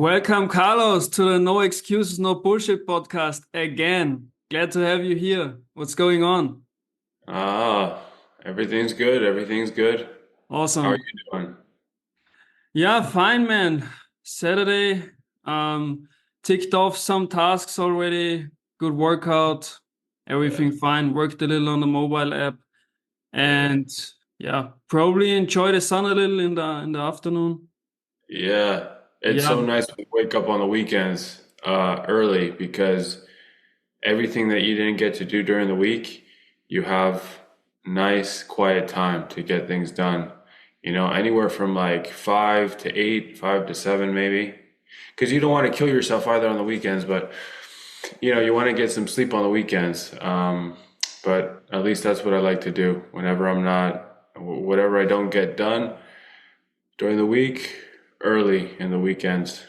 Welcome, Carlos, to the No Excuses, No Bullshit podcast again. Glad to have you here. What's going on? Ah, everything's good. Everything's good. How are Awesome. you doing? Yeah, fine, man. Saturday, um, ticked off some tasks already. Good workout. Yeah, Everything fine. Worked a little on the mobile app, yeah, and yeah, probably enjoy the sun a little in the afternoon. yeah. It's Yeah, so nice to wake up on the weekends early because everything that you didn't get to do during the week, you have nice, quiet time to get things done. Anywhere from like 5 to 8, 5 to 7 maybe. Because you don't want to kill yourself either on the weekends, but you want to get some sleep on the weekends. But at least that's what I like to do whenever I'm not, whatever I don't get done during the week, early in the weekends.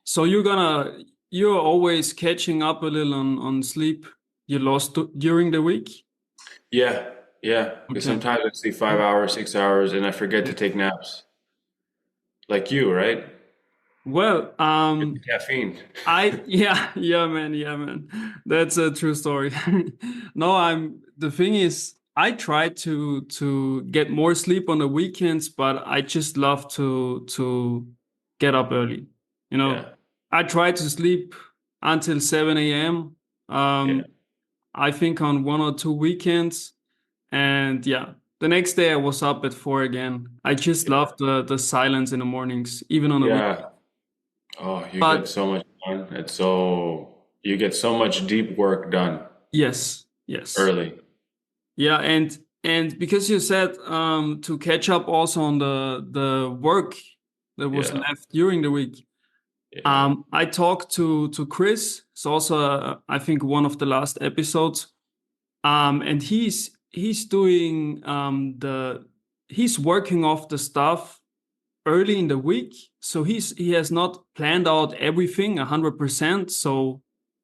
so you're always catching up a little on sleep you lost during the week. Yeah, yeah. Because Okay. sometimes I sleep 5 hours, 6 hours, and I forget to take naps. Like you, right? Well, Get the caffeine. yeah, man. That's a true story. No, the thing is, I try to get more sleep on the weekends, but I just love to get up early. You know, Yeah, I try to sleep until 7 a.m. yeah, I think on one or two weekends, and yeah, the next day I was up at 4 again. I just yeah, love the silence in the mornings, even on the week. yeah. Oh, you get But so much done. You get so much deep work done yes, yes. early. Yeah, and because you said to catch up also on the work that was Yeah, left during the week. yeah, I talked to Chris. It's also I think one of the last episodes. And he's doing he's working off the stuff early in the week. So he has not planned out everything 100%. So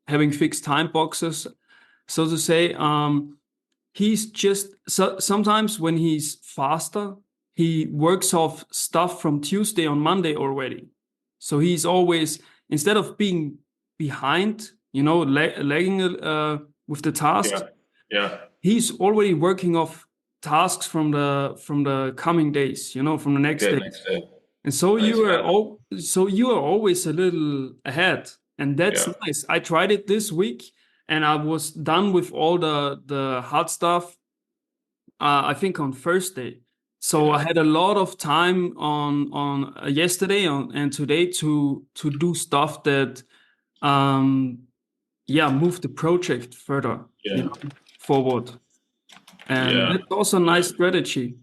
having fixed time boxes, so to say. He's just sometimes when he's faster, he works off stuff from Tuesday on Monday already. So he's always, instead of being behind, lagging with the tasks, yeah, yeah. he's already working off tasks from the coming days, from the next Okay, days. next day. And so Nice, man. you are always a little ahead, and that's Yeah, nice. I tried it this week, and I was done with all the hard stuff. I think on Thursday, so I yeah. had a lot of time on yesterday and today to do stuff that move the project further, Yeah, forward. And yeah, that's also a nice strategy,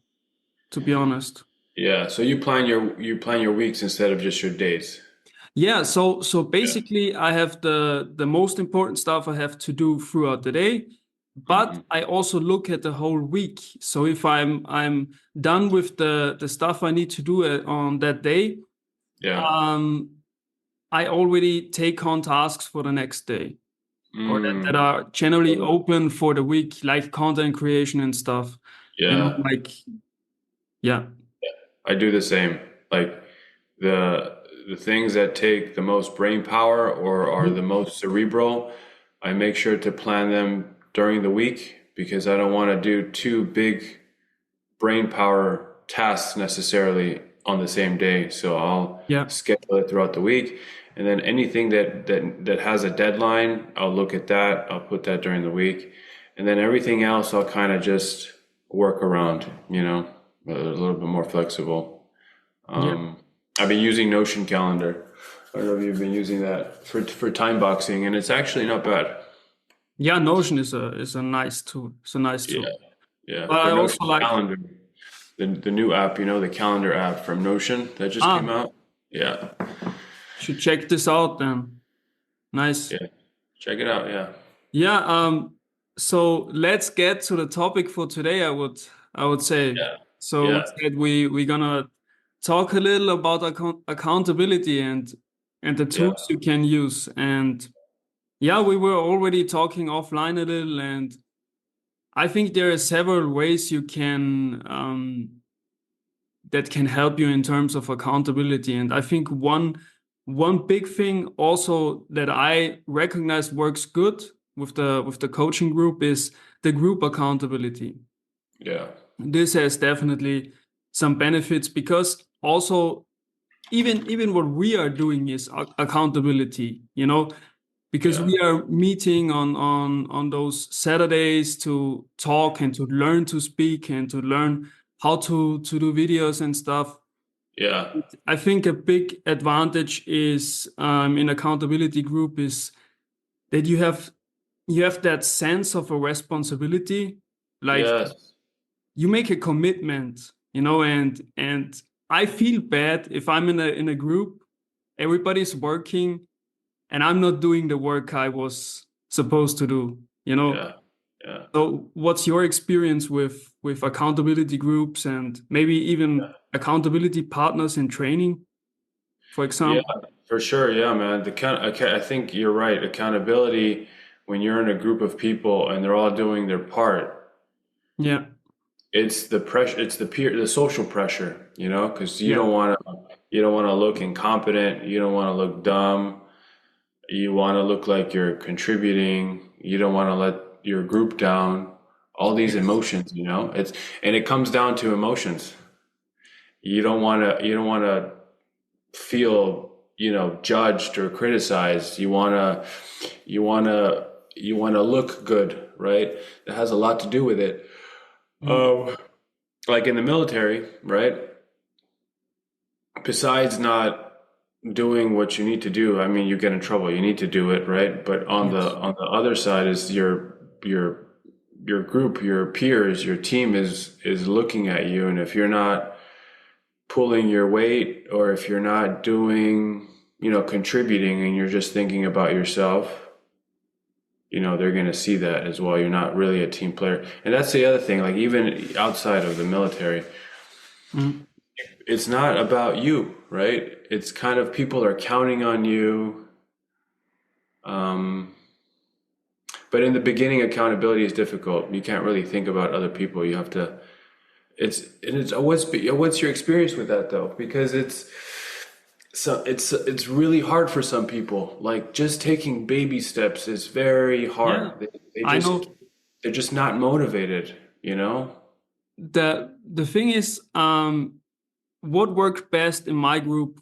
to be honest. yeah. So you plan your weeks instead of just your days. Yeah, so Yeah. basically I have the most important stuff I have to do throughout the day, but Hmm. I also look at the whole week. So if I'm done with the stuff I need to do on that day, Yeah. um I already take on tasks for the next day, or that Mm. are generally open for the week, like content creation and stuff. Yeah. Like yeah. I do the same. Like the the things that take the most brain power or are the most cerebral, I make sure to plan them during the week because I don't want to do two big brain power tasks necessarily on the same day. So I'll Yeah. schedule it throughout the week. And then anything that has a deadline, I'll look at that. I'll put that during the week. And then everything else I'll kind of just work around, a little bit more flexible. Yeah. Um, I've been using Notion calendar. I don't know if you've been using that for time boxing, and it's actually not bad. Yeah, Notion is a nice tool. It's a nice Yeah, tool. yeah. But I But also Notion like calendar, the new app, the calendar app from Notion that just came ah out. Yeah, should check this out then. Nice. yeah. Check it out. Yeah, Yeah, so let's get to the topic for today, I would say. yeah, So yeah, instead we're gonna talk a little about accountability and the yeah, tools you can use. And yeah, we were already talking offline a little, and I think there are several ways you can that can help you in terms of accountability. And I think one big thing also that I recognize works good with the coaching group is the group accountability. Yeah. This has definitely some benefits because also even what we are doing is accountability, because Yeah. we are meeting on those Saturdays to talk and to learn to speak and to learn how to do videos and stuff. Yeah. I think a big advantage is in accountability group is that you have that sense of a responsibility, like Yes. you make a commitment, and I feel bad if I'm in a group, everybody's working, and I'm not doing the work I was supposed to do. Yeah. Yeah. So what's your experience with accountability groups and maybe even accountability partners in training, for Yeah, example? for sure. Yeah, man. I think you're right. Accountability, when you're in a group of people and they're all doing their part, Yeah, it's the pressure, it's the social pressure, because yeah, you don't want to look incompetent, you don't want to look dumb, you want to look like you're contributing, you don't want to let your group down. All these yes, emotions, and it comes down to emotions. You don't want to feel judged or criticized. You want to look good, right? That has a lot to do with it. mm, um like in the military, right? Besides not doing what you need to do, I mean, you get in trouble, you need to do it, right? But on the yes, on the other side is your group, your peers, your team is looking at you, and if you're not pulling your weight, or if you're not doing, contributing, and you're just thinking about yourself, they're going to see that as well. You're not really a team player. And that's the other thing, like even outside of the military, mm, it's not about you, right? It's kind of people are counting on you. Um, but in the beginning, accountability is difficult. You can't really think about other people. You have to, what's your experience with that though? Because it's really hard for some people. Like just taking baby steps is very yeah. hard. They I just know they're just not motivated, you know? the thing is, what worked best in my group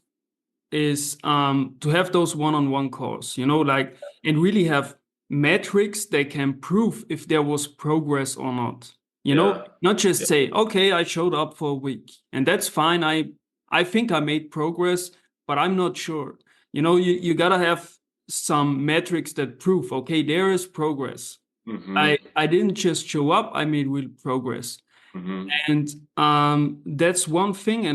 is to have those one-on-one calls, like, and really have metrics that can prove if there was progress or not. Yeah. Not just Yeah. say, okay, I showed up for a week and that's fine. I think I made progress, but I'm not sure. You gotta have some metrics that prove, okay, there is progress. Mm-hmm. I didn't just show up, I made real progress. Mm-hmm. And that's one thing.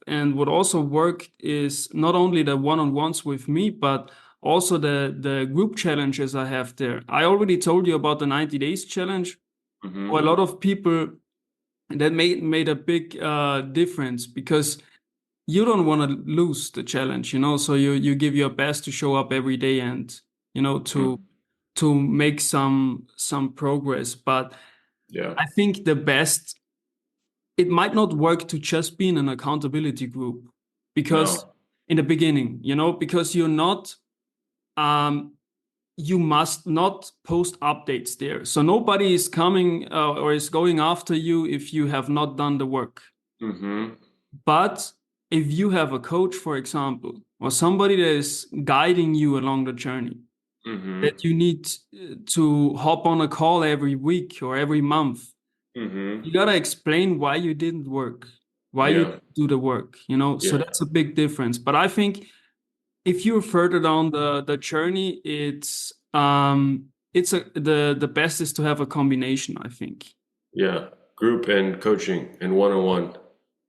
And what also worked is not only the one-on-ones with me, but also the group challenges I have there. I already told you about the 90 days challenge. For a Mm-hmm. lot of people, that made a big difference because you don't want to lose the challenge, so you give your best to show up every day and to make some progress. But Yeah. I think the best, it might not work to just be in an accountability group because No. in the beginning, because um, you must not post updates there. So nobody is coming or is going after you if you have not done the work. Mm-hmm. But if you have a coach, for example, or somebody that is guiding you along the journey, Mm-hmm. that you need to hop on a call every week or every month, Mm-hmm. you gotta explain why you didn't work, why you Yeah. didn't do the work, so Yeah. that's a big difference. But I think if you're further down the journey, the best is to have a combination, I think. Yeah. Group and coaching and one-on-one.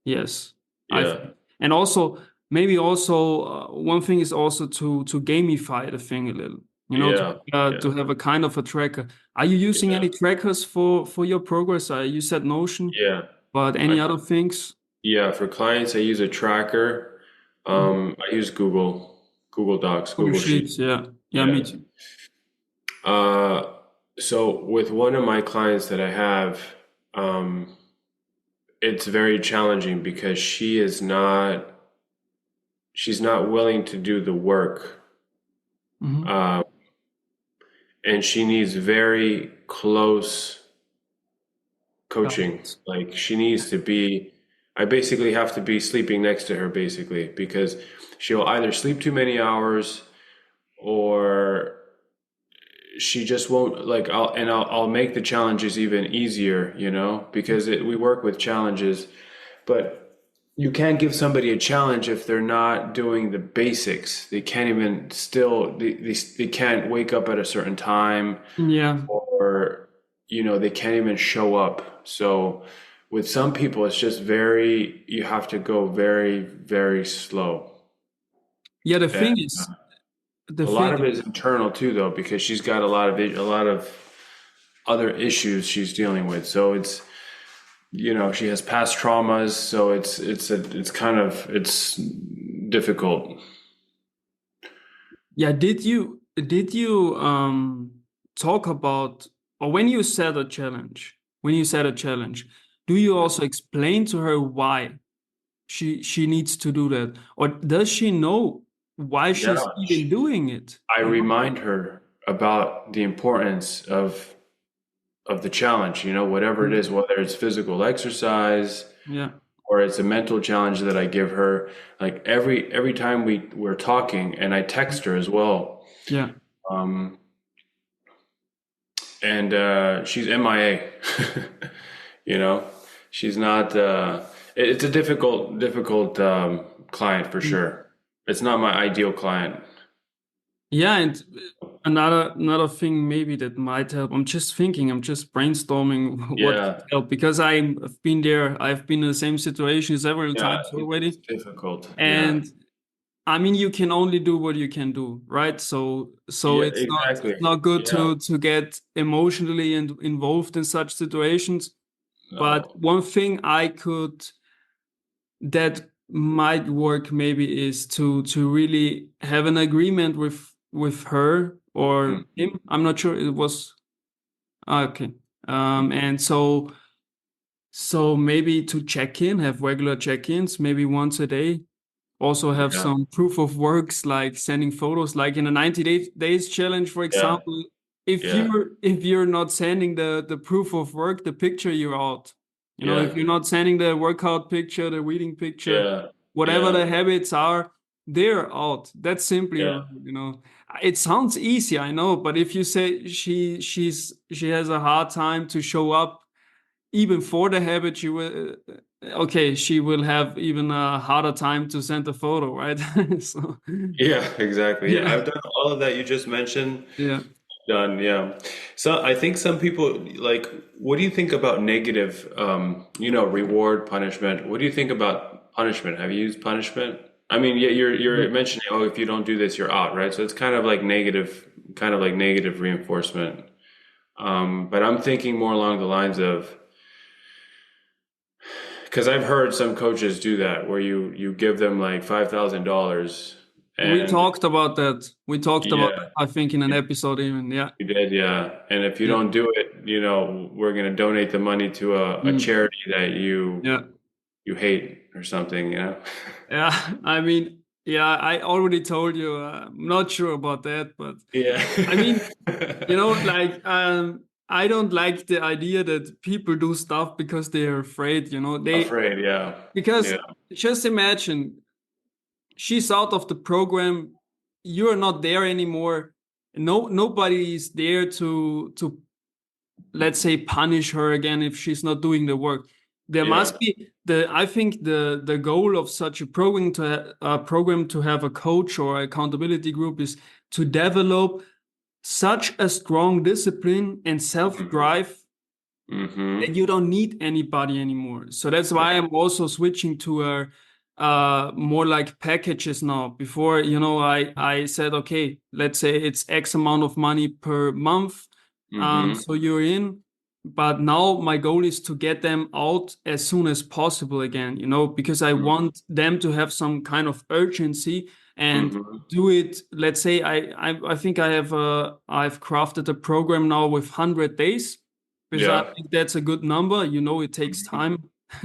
Yes, I Yeah. think. And also maybe also one thing is also to gamify the thing a little, Yeah. to Yeah. have a kind of a tracker. Are you using Yeah. any trackers for your progress? You said Notion, Yeah. but I, any other things? yeah. For clients, I use a tracker. I use Google Docs, Google Google Sheet. Sheets, yeah. Yeah, Yeah. me too. Uh, so with one of my clients that I have, um, it's very challenging because she's not willing to do the work. Hmm. Uh, and she needs very close coaching. Guidance. Like she needs to be, I basically have to be sleeping next to her basically because she'll either sleep too many hours or she just won't like I'll make the challenges even easier, because we work with challenges, but you can't give somebody a challenge if they're not doing the basics. They can't even still they can't wake up at a certain time Yeah. or they can't even show up. So with some people it's just very you have to go very, very slow. Yeah, And the a lot thing of it is internal too though because she's got a lot of other issues she's dealing with. So it's she has past traumas, so it's difficult. Yeah, did you talk about, or when you set a challenge, do you also explain to her why she needs to do that? Or does she know why she's Yeah, even doing it? I You know? remind her about the importance of the challenge, whatever it Mm. is, whether it's physical exercise Yeah, or it's a mental challenge that I give her. Like every time we're talking, and I text her as well. yeah, Um, and she's MIA. You know, she's not. It's a difficult client for mm. sure. It's not my ideal client. Yeah. And another thing maybe that might help. I'm just thinking, I'm just brainstorming what could Yeah, help, because I've been there. I've been in the same situation several yeah, times it's already. difficult. Yeah, And I mean, you can only do what you can do, right? So yeah, it's exactly. not good Yeah, to get emotionally involved in such situations. But no. one thing that might work maybe is to really have an agreement with her or Mhm. him. I'm not sure it was okay. And so maybe to check in, have regular check-ins, maybe once a day. Also have Yeah, some proof of works, like sending photos, like in a 90 days challenge, for yeah, example. If yeah, you're not sending the proof of work, the picture, you're out. yeah, If you're not sending the workout picture, the reading picture, yeah, whatever yeah, the habits are, they're out. That's simply, yeah, it sounds easy, I know, but if you say she has a hard time to show up even for the habit, she will have even a harder time to send a photo, right? So yeah, exactly. Yeah, yeah, I've done all of that you just mentioned. yeah. Done, yeah. So I think some people like, what do you think about negative, reward, punishment? What do you think about punishment? Have you used punishment? I mean, yeah, you're Yeah. mentioning, oh, if you don't do this, you're out, right? So it's kind of like negative reinforcement. But I'm thinking more along the lines of, because I've heard some coaches do that, where you give them like $5,000, We and talked about that. We talked about that, yeah, I think, in an episode even. Yeah, you did, yeah. And if you yeah, don't do it, we're gonna donate the money to a mm, charity that you yeah, you hate or something, yeah. I mean, yeah, I already told you. I'm not sure about that, but Yeah. I mean, like I don't like the idea that people do stuff because they are afraid. Afraid, yeah. Because Yeah. just imagine, she's out of the program, you're not there anymore. Nobody is there to, let's say, punish her again if she's not doing the work. There Yeah. must be I think the goal of such a program to have a coach or accountability group is to develop such a strong discipline and Mm-hmm. self-drive that Mm-hmm. you don't need anybody anymore. So that's why I'm also switching to a more like packages now. Before, I said, okay, let's say it's X amount of money per month. Mm-hmm. So you're in. But now my goal is to get them out as soon as possible again, because I want them to have some kind of urgency and Mm-hmm. do it. Let's say I think I've crafted a program now with 100 days, because I Yeah. think that's a good number. It takes Mhm. time.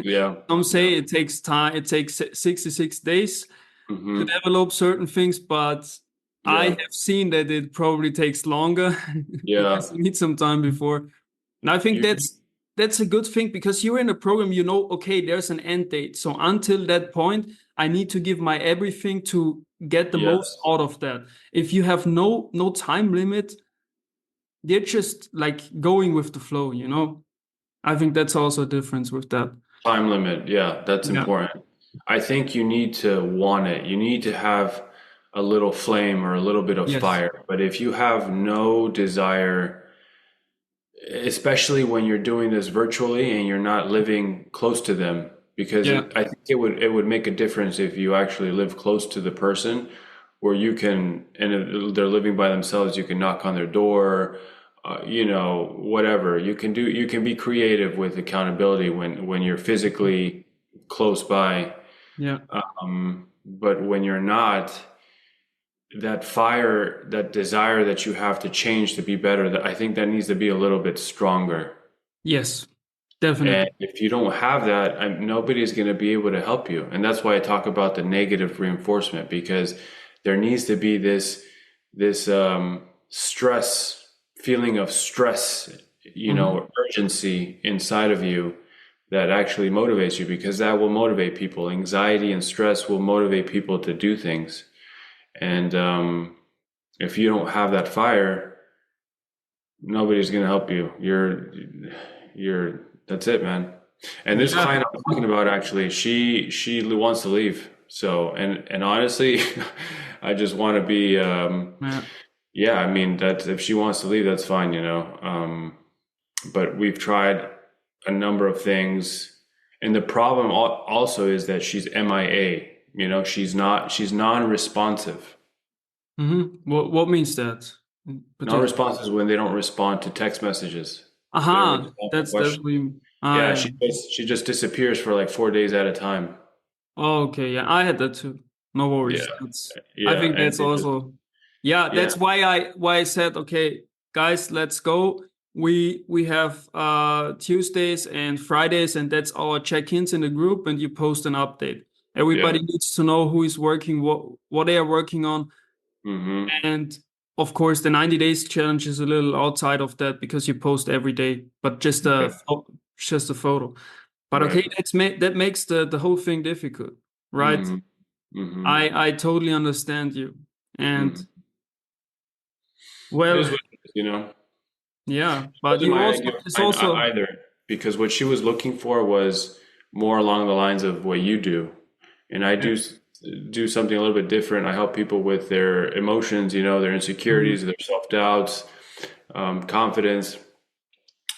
Yeah. Some Yeah. say it takes time, it takes 66 days to Hmm. develop certain things, but I Yeah. have seen that it probably takes longer Yeah. because you need some time before. And I think You, that's a good thing because you're in a program, you know, okay, there's an end date. So until that point, I need to give my everything to get the most yes. out of that. If you have no time limit, they're just like going with the flow, you know? I think that's also a difference with that. Time limit. Yeah, that's Yeah. important. I think you need to want it. You need to have a little flame or a little bit of Yes. fire. But if you have no desire, especially when you're doing this virtually and you're not living close to them, because Yeah. I think it would make a difference if you actually live close to the person, where you can, and if they're living by themselves, you can knock on their door, whatever you can do. You can be creative with accountability when you're physically close by. Yeah. But when you're not, that fire, that desire that you have to change to be better, that I think that needs to be a little bit stronger. Yes. And Definitely. if you don't have that, nobody's going to be able to help you. And that's why I talk about the negative reinforcement, because there needs to be this stress, feeling of stress, Hmm. urgency inside of you that actually motivates you, because that will motivate people. Anxiety and stress will motivate people to do things. And if you don't have that fire, nobody's going to help you. That's it, man. And this Yeah. client I'm talking about, actually, she wants to leave. So, and honestly, I just want to be, Yeah. yeah, I mean, that if she wants to leave, that's fine, but we've tried a number of things. And the problem also is that she's MIA, she's non-responsive. What means that in particular? Non-responsive is when they don't respond to text messages. They don't Aha. respond to That's questions. what you. Ah, Yeah, yeah. she just disappears for like 4 days at a time. Oh, okay. Yeah, I had that too. No Yeah, worries. That's. I yeah, think and that's it just also. Yeah, yeah, that's why I said, okay, guys, let's go. We have Tuesdays and Fridays, and that's our check-ins in the group, and you post an update. yeah, Everybody needs to know who is working, what they are working on. mm-hmm, And of course, the 90 days challenge is a little outside of that because you post every day, but right, just a photo. But okay, right, that makes the whole thing difficult, right? mm-hmm, mm-hmm, I totally understand you. And mm-hmm. It well, is what it is. yeah, but Wasn't you my also ideal it's client also either, because what she was looking for was more along the lines of what you do, and I yeah. do something a little bit different. I help people with their emotions, their Mhm. insecurities, their self doubts, confidence.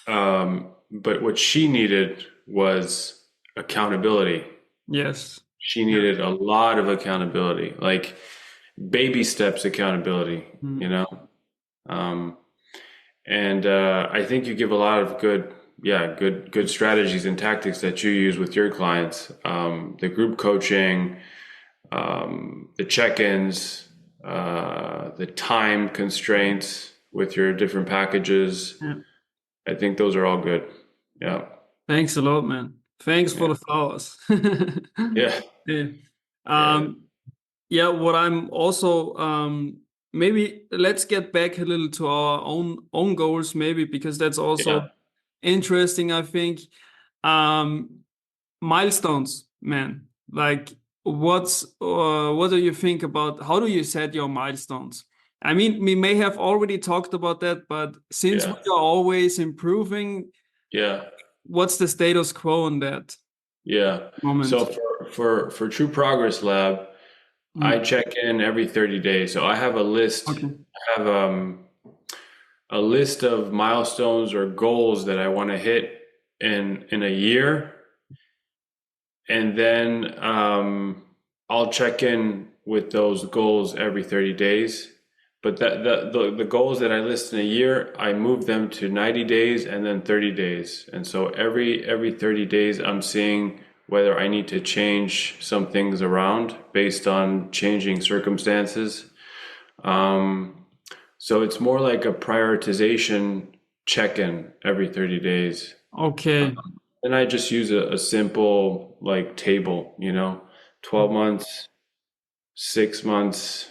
But what she needed was accountability. Yes. She Yeah. needed a lot of accountability, like baby steps accountability, you Mhm. know? Um, and I think you give a lot of good strategies and tactics that you use with your clients. The group coaching, the check-ins, the time constraints with your different packages. Yeah. I think those are all good. Yeah. Thanks a lot, man. Thanks for Yeah. the flowers. Yeah. Yeah. Yeah. Um, yeah, what I'm also maybe let's get back a little to our own goals, maybe because that's also Yeah. interesting, I think. Um, milestones, man. Like, what do you think about how do you set your milestones? I mean, we may have already talked about that, but since we Yeah. are always improving, Yeah. what's the status quo on that Yeah. So moment? for True Progress Lab, I Mm, check in every 30 days. So I have a list. okay. I have a list of milestones or goals that I want to hit in a year, and then I'll check in with those goals every 30 days. But the goals that I list in a year, I move them to 90 days and then 30 days. And so every 30 days, I'm seeing whether I need to change some things around based on changing circumstances. Um, so it's more like a prioritization check-in every 30 days. Okay. then I just use a simple like table, 12 months, 6 months,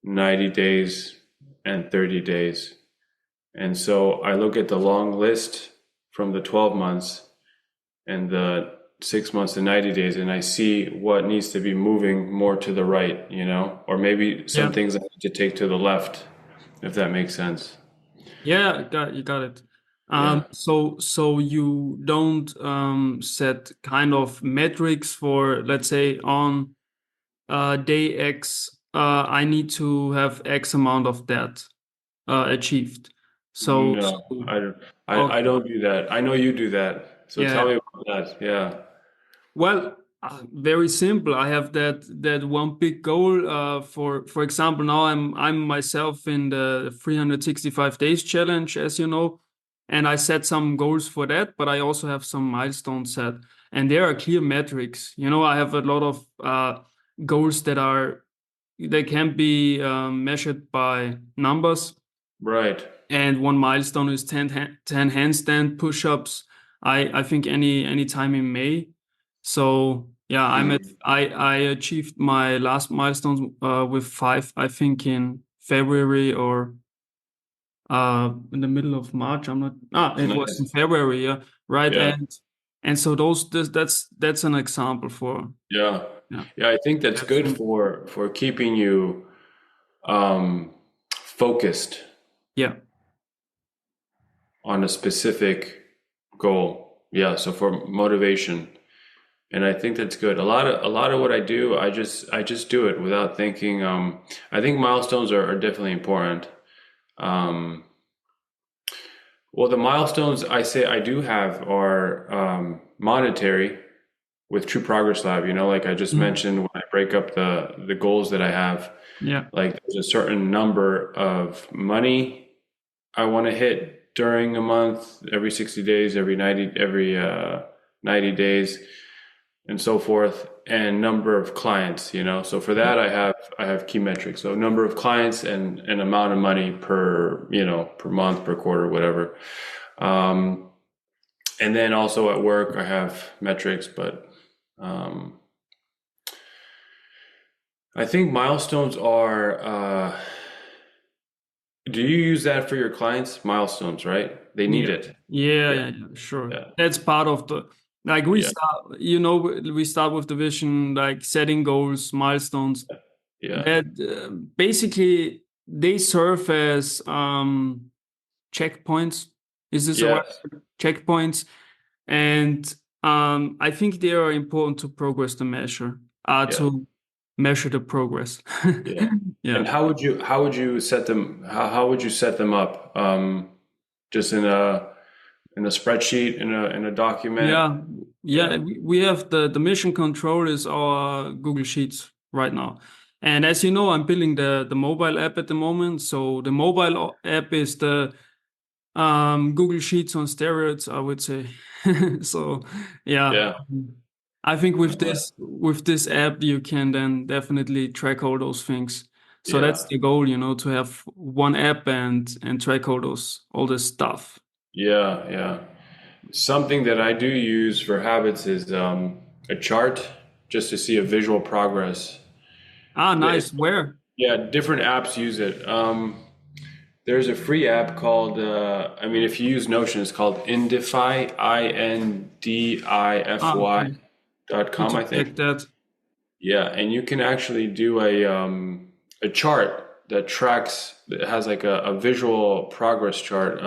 90 days, and 30 days. And so I look at the long list from the 12 months and the 6 months and 90 days, and I see what needs to be moving more to the right, or maybe some Yeah. things I need to take to the left, if that makes sense. Yeah, you got it. Yeah. So you don't set kind of metrics for, let's say, on day X, I need to have X amount of that achieved. No, So I okay, don't do that. I know you do that. So tell yeah. me about that. Yeah. Well, very simple. I have that one big goal. For example, now I'm myself in the 365 days challenge, as you know, and I set some goals for that. But I also have some milestones set, and there are clear metrics. I have a lot of goals they can be measured by numbers. Right. And one milestone is 10 handstand push-ups. I think any time in May. So yeah, Mhm. I achieved my last milestone with five, I think in February or in the middle of March. I'm not it was in Nice. February, yeah, right. Yeah. And so that's an example for, Yeah. yeah, Yeah, I think that's that's good for keeping you focused yeah, on a specific goal. Yeah, so for motivation. And I think that's good. A lot of what I do, I just do it without thinking. I think milestones are definitely important. Um, well, the milestones I say I do have are monetary with True Progress Lab. Like I just mm, mentioned, when I break up the goals that I have, yeah, like there's a certain number of money I want to hit during a month, every 60 days, every 90 days, and so forth, and number of clients, So for that I have key metrics. So number of clients and amount of money per month, per quarter, whatever. Um, and then also at work I have metrics, but um, I think milestones are do you use that for your clients? Milestones, right? They need yeah, it. yeah, Yeah, yeah, yeah, sure. yeah, That's part of the, like, yeah, we start with the vision, like setting goals, milestones yeah. that basically they serve as checkpoints. Is this a right Yes, word? Checkpoints? And I think they are important to progress the measure, yeah, to measure the progress. yeah. Yeah. And how would you set them? How would you set them up? Just in a spreadsheet, in a document. Yeah, Yeah, yeah, we have the mission control is our Google Sheets right now. And as you know, I'm building the mobile app at the moment. So the app is the Google Sheets on steroids, I would say. So yeah, yeah, I think uh, with this app you can then definitely track all those things. So that's yeah, the goal, to have one app and track all this stuff. yeah, yeah. Something that I do use for habits is a chart, just to see a visual progress. Ah, They, nice. Where? yeah, different apps use it. There's a free app called, I mean, if you use Notion, it's called Indify, Ah, INDIFY okay. Need .com, to I think. check that. Yeah, and you can actually do a chart that tracks, that has like a visual progress chart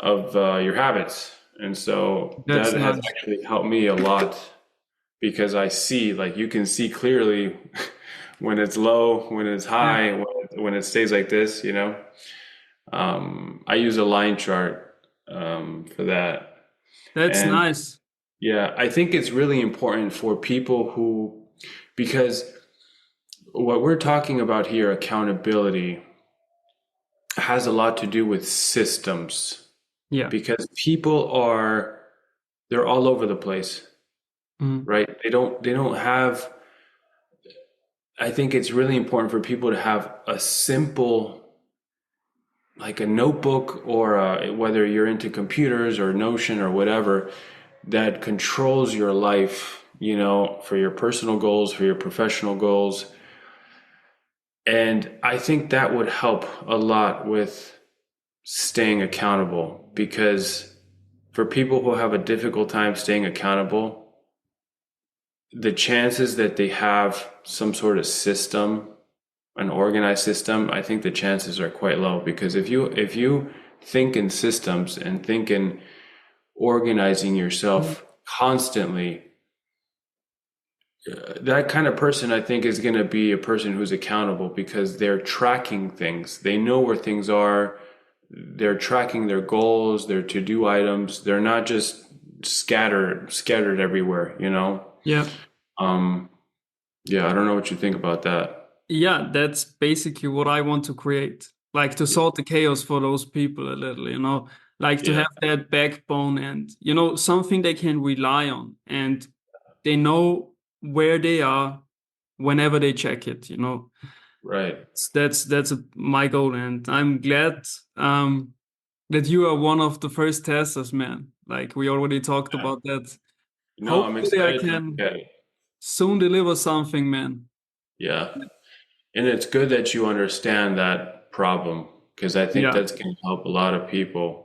of your habits. And so That's that has nice. actually helped me a lot because I see, like, you can see clearly when it's low, when it's Yeah, high, when it stays like this, I use a line chart for that. that's And nice. yeah, I think it's really important for people because what we're talking about here, accountability, has a lot to do with systems Yeah. because they're all over the place, Mhm. right? They don't have, I think it's really important for people to have a simple like a notebook or whether you're into computers or Notion or whatever that controls your life, you know, for your personal goals, for your professional goals. And I think that would help a lot with staying accountable because for people who have a difficult time staying accountable, the chances that they have some sort of system, an organized system, I think the chances are quite low because if you think in systems and think in organizing yourself constantly, that kind of person I think is going to be a person who's accountable because they're tracking things. They know where things are. They're tracking their goals, their to-do items. They're not just scattered everywhere, you know? Yeah. Um, yeah, I don't know what you think about that. Yeah, that's basically what I want to create. Like to Yeah, sort the chaos for those people a little, like to yeah, have that backbone and, something they can rely on and they know where they are whenever they check it. right. That's my goal, and I'm glad that you are one of the first testers, man. Like we already talked Yeah. about that. No, I'm Hopefully, I excited to look can at it. soon deliver something, man. Yeah. And it's good that you understand that problem because I think Yeah, that's going to help a lot of people.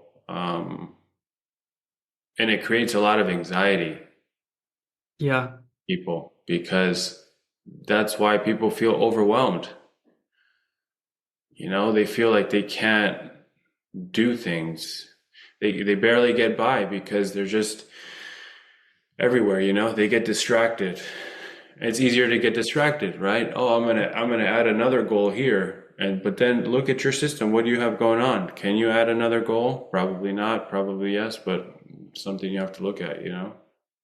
And it creates a lot of anxiety, yeah, people, because that's why people feel overwhelmed. You know, they feel like they can't do things. They barely get by because they're just everywhere, you know? They get distracted. It's easier to get distracted, right? Oh, I'm gonna add another goal here. But then look at your system. What do you have going on? Can you add another goal? Probably not, probably yes, but something you have to look at, you know?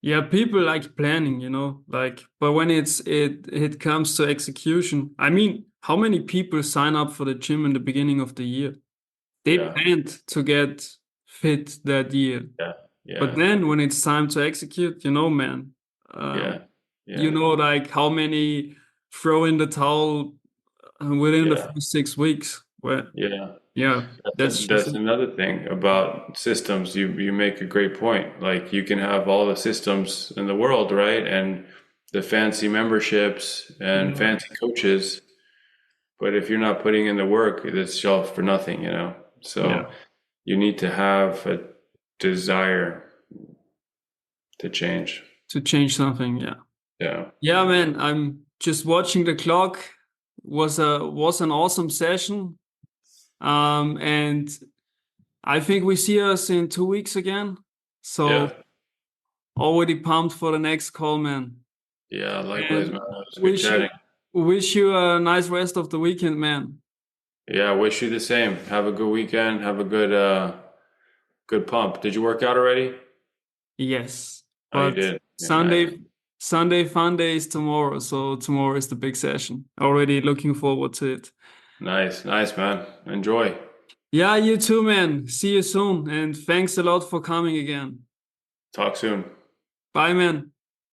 yeah. People like planning, like, but when it comes to execution, I mean, how many people sign up for the gym in the beginning of the year? They Yeah, planned to get fit that year. yeah, But yeah, then when it's time to execute, man, yeah, um, yeah, like how many throw in the towel within the yeah, first 6 weeks. Well, yeah. yeah, that's just That's it. another thing about systems. You make a great point. Like you can have all the systems in the world, right? And the fancy memberships and Yeah, fancy coaches, but if you're not putting in the work, it's all for nothing, you know? yeah, So you need to have a desire to change. to change something. Yeah, Yeah. yeah, man. I'm just watching the clock. Was an awesome session. And I think we see us in 2 weeks again. So Yeah. already pumped for the next call, man. Yeah. Likewise, man. And It was good wish chatting. you wish you a nice rest of the weekend, man. Yeah. Wish you the same. Have a good weekend. Have a good pump. Did you work out already? Yes. Oh, you But did. Yeah. Nice. Sunday fun day is tomorrow, so tomorrow is the big session. Already looking forward to it. Nice. Nice, man. Enjoy. Yeah, you too, man. See you soon, and thanks a lot for coming again. Talk soon. Bye, man.